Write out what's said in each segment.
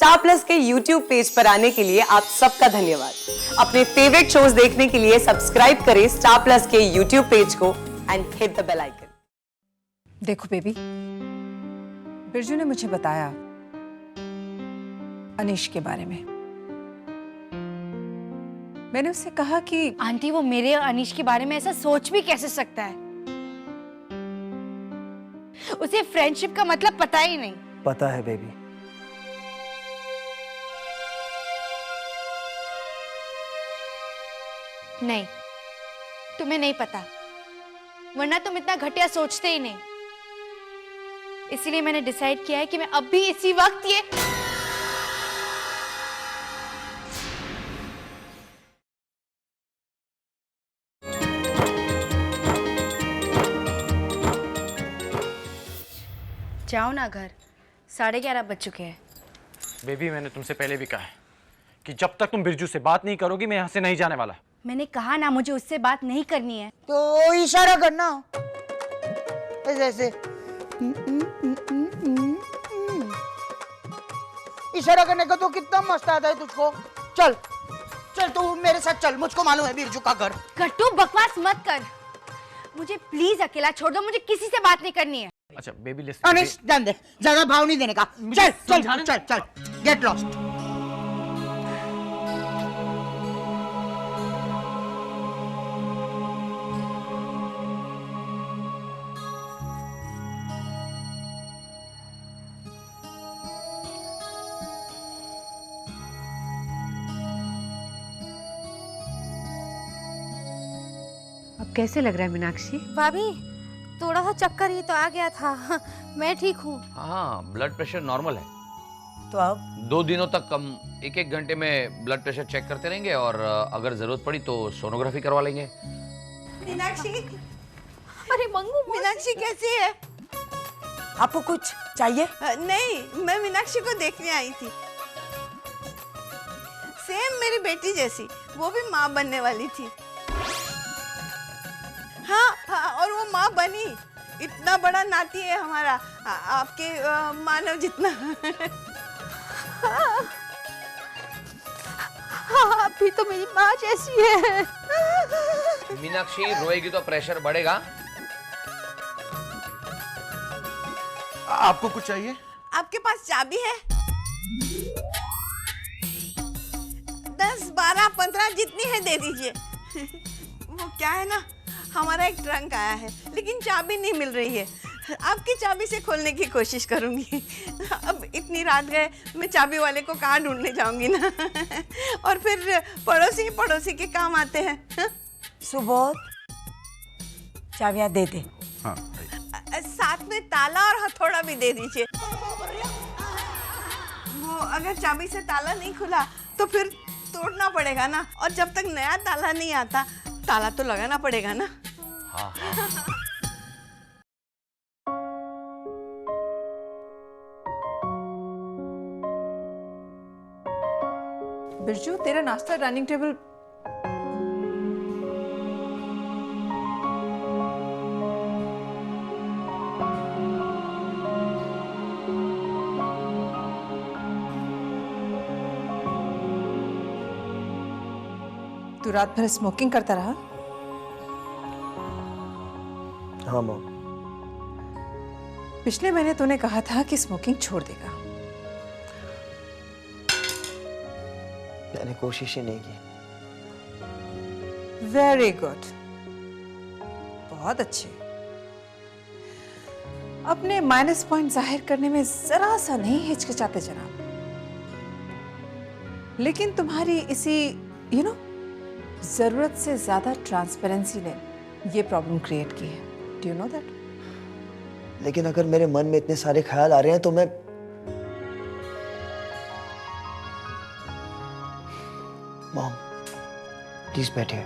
Star Plus के YouTube page पर आने के लिए आप सबका धन्यवाद। अपने फेवरेट शोज देखने के लिए सब्सक्राइब करें स्टार प्लस के YouTube पेज को and hit the bell icon. देखो बेबी, बिरजू ने मुझे बताया अनीश के बारे में। मैंने उससे कहा कि आंटी वो मेरे और अनीश के बारे में ऐसा सोच भी कैसे सकता है? उसे फ्रेंडशिप का मतलब पता ही नहीं। पता है बेबी। नहीं, तुम्हें नहीं पता, वरना तुम इतना घटिया सोचते ही नहीं। इसीलिए मैंने डिसाइड किया है कि मैं अब भी इसी वक्त ये जाओ ना घर, 11:30 बज चुके हैं। बेबी मैंने तुमसे पहले भी कहा है कि जब तक तुम बिरजू से बात नहीं करोगी मैं यहाँ से नहीं जाने वाला। मैंने कहा ना मुझे उससे बात नहीं करनी है। तो इशारा करना ऐसे ऐसे इशारा करने का तो कितना मस्त आता है तुझको। चल चल तू मेरे साथ चल, मुझको मालूम है बिरजू का घर। कट्टू बकवास मत कर, मुझे प्लीज अकेला छोड़ दो, मुझे किसी से बात नहीं करनी है। अच्छा बेबी लिसन। अनिश ध्यान दे, ज्यादा भाव नहीं देने का। चल चल चल चल गेट लॉस्ट। अब कैसे लग रहा है मीनाक्षी? भाभी थोड़ा सा चक्कर ही तो आ गया था, मैं ठीक हूँ। हाँ, ब्लड प्रेशर नॉर्मल है। तो अब 2 दिनों तक हम 1-1 घंटे में ब्लड प्रेशर चेक करते रहेंगे और अगर जरूरत पड़ी तो सोनोग्राफी करवा लेंगे। मीनाक्षी, अरे मंगू, मीनाक्षी कैसी है? आपको कुछ चाहिए? नहीं, मैं मीनाक्षी को देखने आई थी। सेम मेरी बेटी जैसी, वो भी माँ बनने वाली थी। हाँ, और वो माँ बनी। इतना बड़ा नाती है हमारा, आपके मानव जितना। हाँ, अभी तो मेरी माँ जैसी है। मीनाक्षी रोएगी तो प्रेशर बढ़ेगा। आपको कुछ चाहिए? आपके पास चाबी है? 10, 12, 15 जितनी है दे दीजिए। वो क्या है ना, हमारा एक ट्रंक आया है लेकिन चाबी नहीं मिल रही है। आपकी चाबी से खोलने की कोशिश करूंगी। अब इतनी रात गए, मैं चाबी वाले को कहाँ ढूंढने जाऊंगी ना। और फिर पड़ोसी के काम आते हैं। सुबोध, चाबियां दे दे। हाँ। साथ में ताला और हथौड़ा भी दे दीजिए। वो अगर चाबी से ताला नहीं खुला तो फिर तोड़ना पड़ेगा ना, और जब तक नया ताला नहीं आता ताला तो लगाना पड़ेगा ना। हाँ हाँ। बिरजू तेरा नाश्ता डाइनिंग टेबल। तू रात भर स्मोकिंग करता रहा? हाँ मॉम। पिछले महीने तूने कहा था कि स्मोकिंग छोड़ देगा। मैंने कोशिश ही नहीं की। वेरी गुड, बहुत अच्छे। अपने माइनस पॉइंट जाहिर करने में जरा सा नहीं हिचकिचाते जनाब, लेकिन तुम्हारी इसी जरूरत से ज्यादा ट्रांसपेरेंसी ने ये प्रॉब्लम क्रिएट की है। Do you know that? लेकिन अगर मेरे मन में इतने सारे ख्याल आ रहे हैं तो मैं मॉम प्लीज बैठिए।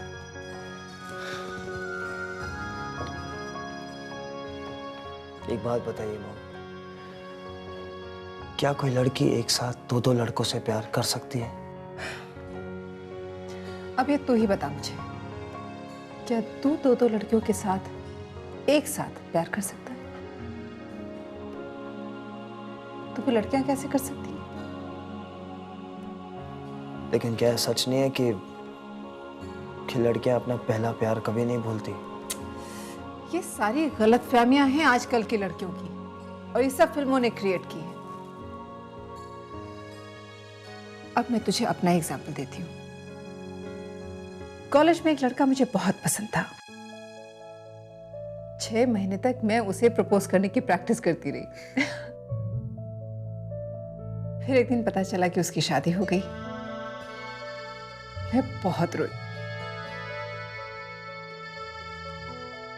एक बात बताइए मॉम, क्या कोई लड़की एक साथ 2-2 लड़कों से प्यार कर सकती है? अब ये तू ही बता मुझे, क्या तू 2-2 लड़कियों के साथ एक साथ प्यार कर सकता है? तो फिर लड़कियां कैसे कर सकती हैं? लेकिन क्या सच नहीं है कि लड़कियां अपना पहला प्यार कभी नहीं भूलती? ये सारी गलतफहमियां हैं आजकल की लड़कियों की, और ये सब फिल्मों ने क्रिएट की है। अब मैं तुझे अपना एग्जाम्पल देती हूँ। कॉलेज में एक लड़का मुझे बहुत पसंद था। 6 महीने तक मैं उसे प्रपोज करने की प्रैक्टिस करती रही। फिर एक दिन पता चला कि उसकी शादी हो गई। मैं बहुत रोई।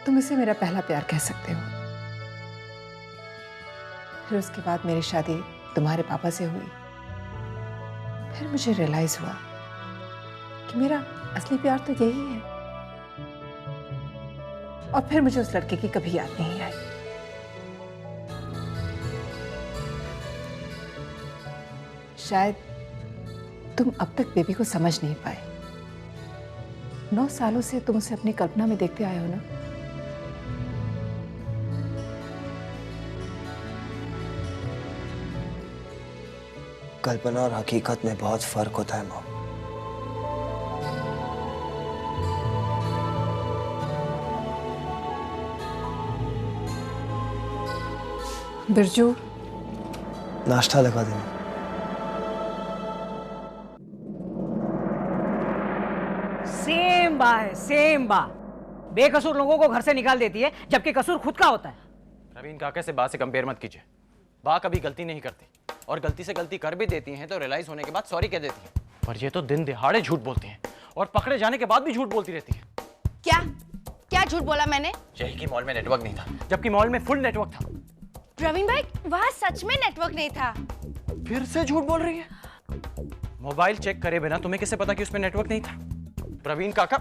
तुम इसे मेरा पहला प्यार कह सकते हो। फिर उसके बाद मेरी शादी तुम्हारे पापा से हुई। फिर मुझे रियलाइज हुआ कि मेरा असली प्यार तो यही है। और फिर मुझे उस लड़के की कभी याद नहीं आई। शायद तुम अब तक बेबी को समझ नहीं पाए। 9 सालों से तुम उसे अपनी कल्पना में देखते आए हो ना। कल्पना और हकीकत में बहुत फर्क होता है मॉम। बिरजू, नाश्ता लगा देना। सेम बा है, सेम बा। बेकसूर लोगों को घर से निकाल देती है, जबकि कसूर खुद का होता है। प्रवीण काका से बा से कंपेयर मत कीजिए। बा कभी गलती नहीं करती, और गलती से गलती कर भी देती हैं तो रियलाइज होने के बाद सॉरी कह देती हैं। पर ये तो दिन दिहाड़े झूठ बोलती हैं, और पकड़े जाने के बाद भी झूठ बोलती रहती हैं। क्या क्या झूठ बोला मैंने? यही कि मॉल में नेटवर्क नहीं था, जबकि मॉल में फुल नेटवर्क था। प्रवीण भाई, वहाँ सच में नेटवर्क नहीं था। फिर से झूठ बोल रही है। मोबाइल चेक करे बिना तुम्हें कैसे पता कि उसमें नेटवर्क नहीं था? प्रवीण काका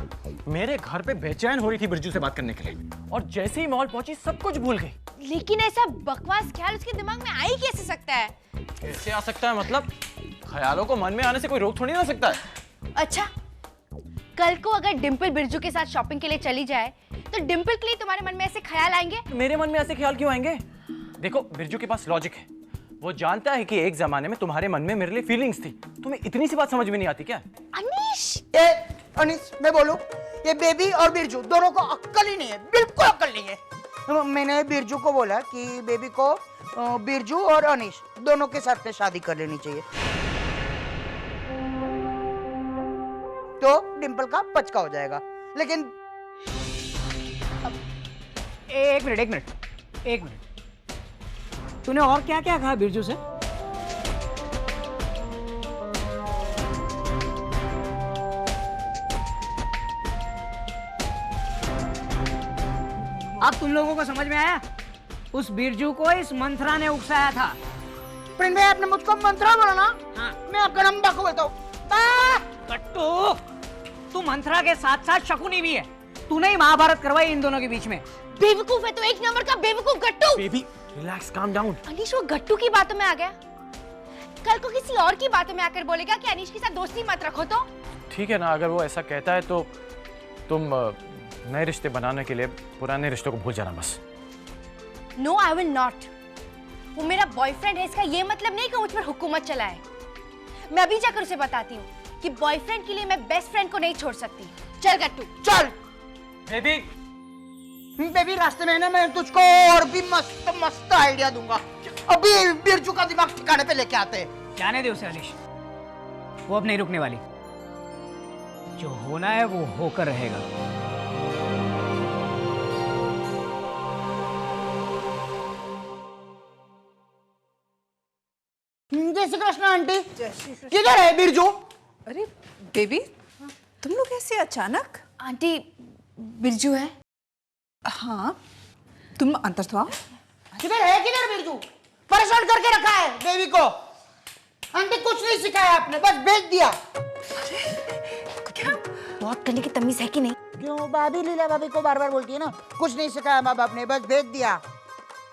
मेरे घर पे बेचैन हो रही थी बिरजू से बात करने के लिए, और जैसे ही मॉल पहुंची सब कुछ भूल गई। लेकिन ऐसा बकवास ख्याल उसके दिमाग में आ ही कैसे सकता है? कैसे आ सकता है मतलब? ख्यालों को मन में आने से कोई रोक थोड़ी ना सकता है। अच्छा, कल को अगर डिम्पल बिरजू के साथ शॉपिंग के लिए चली जाए तो डिम्पल के लिए तुम्हारे मन में ऐसे ख्याल आएंगे? मेरे मन में ऐसे ख्याल क्यों आएंगे? देखो, बिरजू के पास लॉजिक है। वो जानता है कि एक जमाने में तुम्हारे मन में मेरे लिए फीलिंग्स थी। तुम्हें इतनी सी बात समझ में नहीं आती क्या? अनीश, अनीस, मैं बोलूं, ये बेबी और बिरजू दोनों को अक्ल ही नहीं है, बिल्कुल अक्ल नहीं है। मैंने बिरजू को बोला कि बेबी को बिरजू और अनीश दोनों के साथ में शादी कर लेनी चाहिए, तो डिम्पल का पचका हो जाएगा। लेकिन एक मिनट, तूने और क्या क्या कहा बिरजू से? अब तुम लोगों को समझ में आया? उस बिरजू को इस मंथरा ने उकसाया था। प्रिंस भाई, आपने मुझको मंत्रा बोला ना? हाँ। मैं आपका नाम बाकू बोलता हूँ। कट्टू, तू मंथरा के साथ साथ शकुनी भी है। तूने ही महाभारत करवाई इन दोनों के बीच में। बेवकूफ है तो एक नंबर का बेवकूफ Gattu. Baby relax, calm down. Anish वो गट्टू की बातों में आ गया, कल को किसी और की बातों में आकर बोलेगा कि अनीश के साथ दोस्ती मत रखो। तो ठीक है ना, अगर वो ऐसा कहता है तो तुम नए रिश्ते बनाने के लिए पुराने रिश्तों को भूल जाना बस। No, I will not. वो मेरा बॉयफ्रेंड है, इसका ये मतलब नहीं कि मुझ पर हुकूमत चलाए। मैं अभी जाकर उसे बताती हूँ कि बॉयफ्रेंड के लिए मैं बेस्ट फ्रेंड को नहीं छोड़ सकती। चल गट्टू, चल। बेबी, रास्ते में ना मैं तुझको और भी मस्त मस्त आइडिया दूंगा। अभी बिरजू का दिमाग ठिकाने पे लेके आते हैं। जाने दे उसे अनीश, वो अब नहीं रुकने वाली। जो होना है वो होकर रहेगा। जय श्री कृष्ण आंटी। किधर है बिरजू? अरे बेबी, तुम लोग ऐसे अचानक? आंटी, बिरजू है। हाँ, तुम अंदर तो आओ। किधर बिरजू? परेशान करके रखा है बेबी को। आंटी कुछ नहीं सिखाया आपने, बस भेज दिया। क्या बहुत करने की तमीज है कि नहीं? क्यों भाभी लीला भाभी को बार बार बोलती है ना, कुछ नहीं सिखाया माँ बाप ने, बस भेज दिया।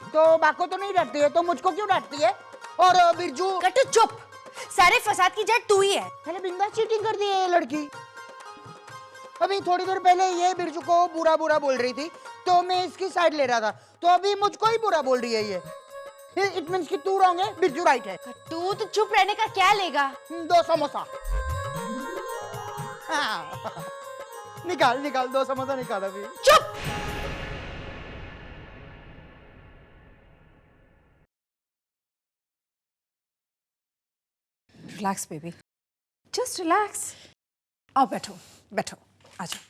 तो बाको तो नहीं डांटती है, तो मुझको क्यों डांटती है? और बिरजू। गट्टू चुप, सारे फसाद की जड़ तू ही है। पहले बिंदास चीटिंग कर दी है ये लड़की। अभी थोड़ी देर पहले ये बिरजू को बुरा बुरा बोल रही थी, तो मैं इसकी साइड ले रहा था, तो अभी मुझको ही बुरा बोल रही है ये। इट मींस कि तू रॉन्ग है, बिरजू राइट है। गट्टू, तू चुप रहने का क्या लेगा? 2 समोसा। निकाल निकाल, 2 समोसा निकाल अभी। चुप। Relax baby, just relax. आओ बैठो बैठो, आ जाओ।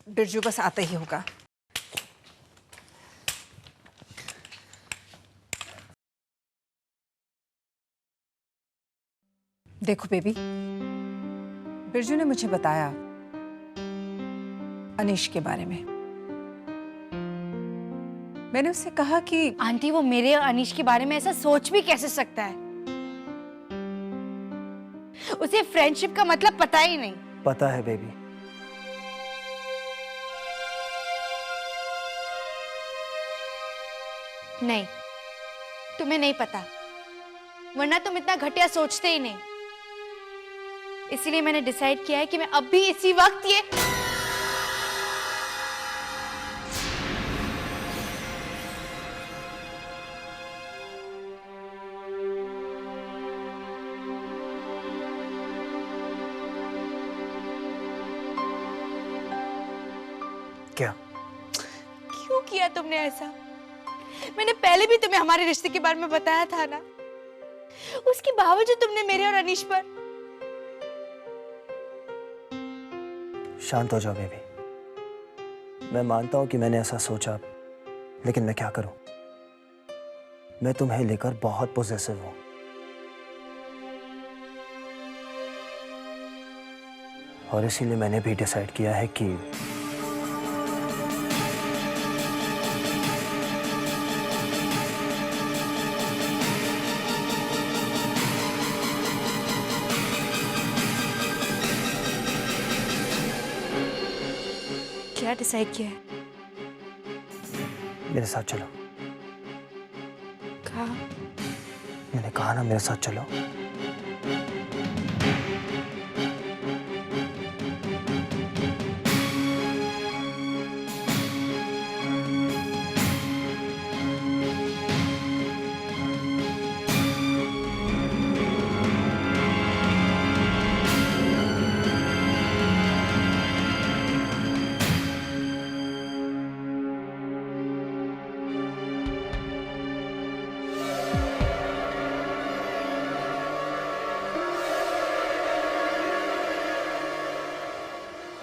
बिरजू बस आता ही होगा। देखो बेबी, बिरजू ने मुझे बताया अनीश के बारे में। मैंने उससे कहा कि आंटी वो मेरे और अनीश के बारे में ऐसा सोच भी कैसे सकता है? उसे फ्रेंडशिप का मतलब पता ही नहीं। पता है बेबी। नहीं, तुम्हें नहीं पता, वरना तुम इतना घटिया सोचते ही नहीं। इसीलिए मैंने डिसाइड किया है कि मैं अब भी इसी वक्त ये क्या? क्यों किया तुमने ऐसा? मैंने पहले भी तुम्हें हमारे रिश्ते के बारे में बताया था ना। उसके बावजूद तुमने मेरे और अनीश पर। शांत हो जाओ बेबी। मैं मानता हूं कि मैंने ऐसा सोचा, लेकिन मैं क्या करूं? मैं तुम्हें लेकर बहुत पॉसेसिव हूं। और इसीलिए मैंने भी डिसाइड किया है कि क्या डिसाइड किया है? मेरे साथ चलो। कहा? मैंने कहा ना, मेरे साथ चलो।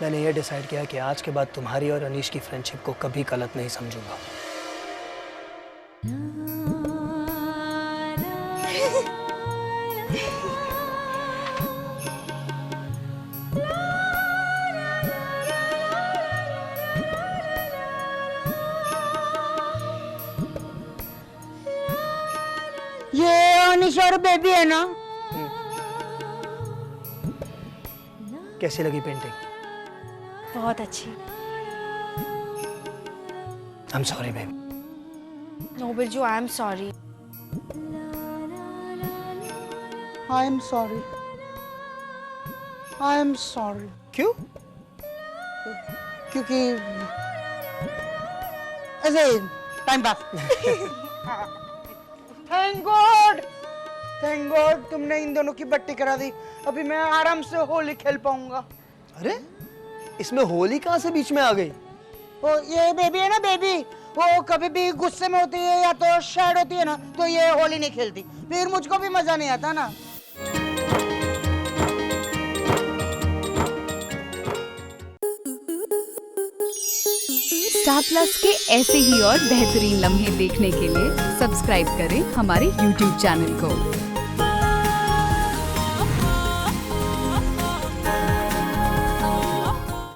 मैंने ये डिसाइड किया कि आज के बाद तुम्हारी और अनीश की फ्रेंडशिप को कभी गलत नहीं समझूंगा। ये अनीश और बेबी है ना? कैसी लगी पेंटिंग? बहुत अच्छी। I'm sorry baby। No Birju, I am sorry. I am sorry. I am sorry. क्यों? क्योंकि ऐसे time pass. Thank God, thank God तुमने इन दोनों की बट्टी करा दी। अभी मैं आराम से होली खेल पाऊंगा। अरे इसमें होली कहाँ से बीच में आ गई? वो ये बेबी है ना, बेबी वो कभी भी गुस्से में होती है या तो सैड होती है ना, तो ये होली नहीं खेलती, फिर मुझको भी मजा नहीं आता ना। स्टार प्लस के ऐसे ही और बेहतरीन लम्हे देखने के लिए सब्सक्राइब करें हमारे YouTube चैनल को।